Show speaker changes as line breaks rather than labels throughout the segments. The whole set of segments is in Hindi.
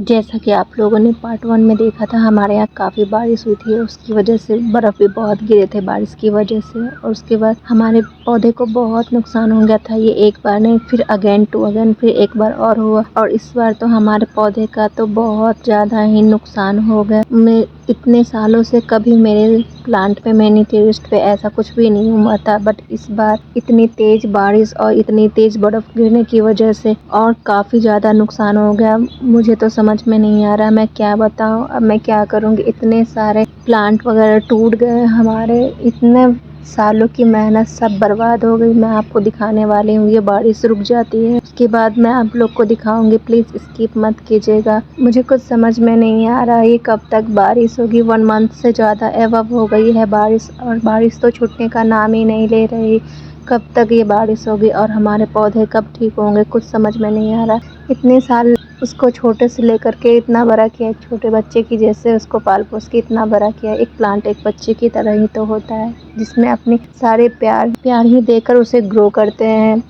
जैसा कि आप लोगों ने पार्ट 1 में देखा था, हमारे यहाँ काफ़ी बारिश हुई थी। उसकी वजह से बर्फ़ भी बहुत गिरे थे बारिश की वजह से, और उसके बाद हमारे पौधे को बहुत नुकसान हो गया था। ये एक बार नहीं, फिर अगेन टू अगेन फिर एक बार और हुआ, और इस बार तो हमारे पौधे का तो बहुत ज़्यादा ही नुकसान हो गया। मैं इतने सालों से कभी मेरे प्लांट पे, मैनी टेरेस पे ऐसा कुछ भी नहीं हुआ था, बट इस बार इतनी तेज़ बारिश और इतनी तेज़ बर्फ़ गिरने की वजह से और काफ़ी ज़्यादा नुकसान हो गया। मुझे तो समझ में नहीं आ रहा मैं क्या बताऊं, अब मैं क्या करूंगी। इतने सारे प्लांट वगैरह टूट गए हमारे, इतने सालों की मेहनत सब बर्बाद हो गई। मैं आपको दिखाने वाली हूँ, ये बारिश रुक जाती है उसके बाद मैं आप लोग को दिखाऊंगी। प्लीज़ स्किप मत कीजिएगा। मुझे कुछ समझ में नहीं आ रहा ये कब तक बारिश होगी। 1 मंथ से ज़्यादा एवब हो गई है बारिश, और बारिश तो छूटने का नाम ही नहीं ले रही। कब तक ये बारिश होगी और हमारे पौधे कब ठीक होंगे, कुछ समझ में नहीं आ रहा। इतने साल उसको छोटे से लेकर के इतना बड़ा किया, एक छोटे बच्चे की जैसे उसको पाल पोस के इतना बड़ा किया। एक प्लांट एक बच्चे की तरह ही तो होता है, जिसमें अपने सारे प्यार ही देकर उसे ग्रो करते हैं,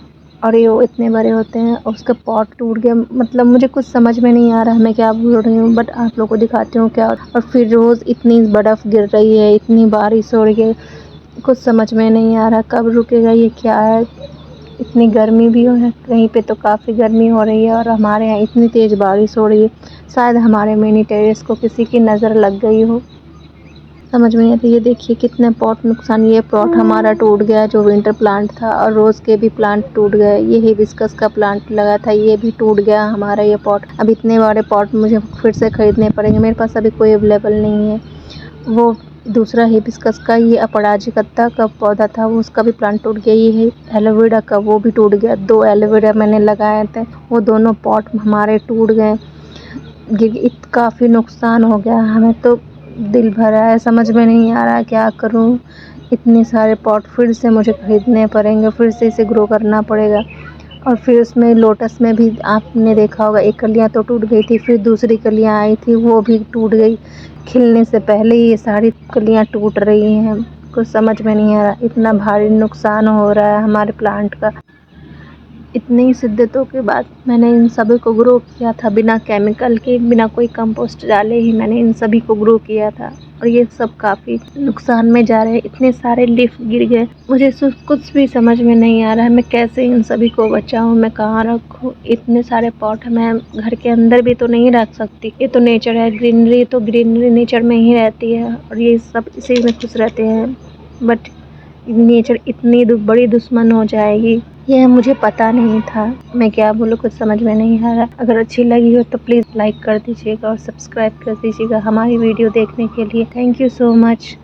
और ये वो इतने बड़े होते हैं। और उसका पॉट टूट गया, मतलब मुझे कुछ समझ में नहीं आ रहा मैं क्या बोल रही हूँ, बट आप लोगों को दिखाती हूँ क्या। और फिर रोज़ इतनी बर्फ़ गिर रही है, इतनी बारिश हो रही है, कुछ समझ में नहीं आ रहा कब रुकेगा ये, क्या है। इतनी गर्मी भी है, कहीं पे तो काफ़ी गर्मी हो रही है, और हमारे यहाँ इतनी तेज़ बारिश हो रही है। शायद हमारे मिनी टेरेस को किसी की नज़र लग गई हो, समझ में नहीं आता। ये देखिए कितने पॉट नुकसान। ये पॉट हमारा टूट गया जो विंटर प्लांट था, और रोज़ के भी प्लांट टूट गए। ये हिबिस्कस का प्लांट लगा था, ये भी टूट गया हमारा ये पॉट। अब इतने बड़े पॉट मुझे फिर से ख़रीदने पड़ेंगे, मेरे पास अभी कोई अवेलेबल नहीं है। वो दूसरा हिबिस्कस का, ये अपराजिता का पौधा था, वो उसका भी प्लांट टूट गया। ये है एलोवेरा का, वो भी टूट गया। 2 एलोवेरा मैंने लगाए थे, वो दोनों पॉट हमारे टूट गए। काफ़ी नुकसान हो गया, हमें तो दिल भरा है, समझ में नहीं आ रहा क्या करूं। इतने सारे पॉट फिर से मुझे खरीदने पड़ेंगे, फिर से इसे ग्रो करना पड़ेगा। और फिर उसमें लोटस में भी आपने देखा होगा, एक कलियां तो टूट गई थी, फिर दूसरी कलियां आई थी वो भी टूट गई। खिलने से पहले ही ये सारी कलियां टूट रही हैं, कुछ समझ में नहीं आ रहा। इतना भारी नुकसान हो रहा है हमारे प्लांट का। इतनी शिद्दतों के बाद मैंने इन सभी को ग्रो किया था, बिना केमिकल के, बिना कोई कंपोस्ट डाले ही मैंने इन सभी को ग्रो किया था, और ये सब काफ़ी नुकसान में जा रहे हैं। इतने सारे लीफ गिर गए, मुझे कुछ भी समझ में नहीं आ रहा है मैं कैसे इन सभी को बचाऊं, मैं कहाँ रखूं। इतने सारे पॉट मैं घर के अंदर भी तो नहीं रख सकती। ये तो नेचर है, ग्रीनरी तो ग्रीनरी नेचर में ही रहती है, और ये सब इसी में खुश रहते हैं। बट नेचर इतनी बड़ी दुश्मन हो जाएगी, ये मुझे पता नहीं था। मैं क्या बोलूँ, कुछ समझ में नहीं आ रहा। अगर अच्छी लगी हो तो प्लीज़ लाइक कर दीजिएगा और सब्सक्राइब कर दीजिएगा हमारी वीडियो देखने के लिए। Thank you so much.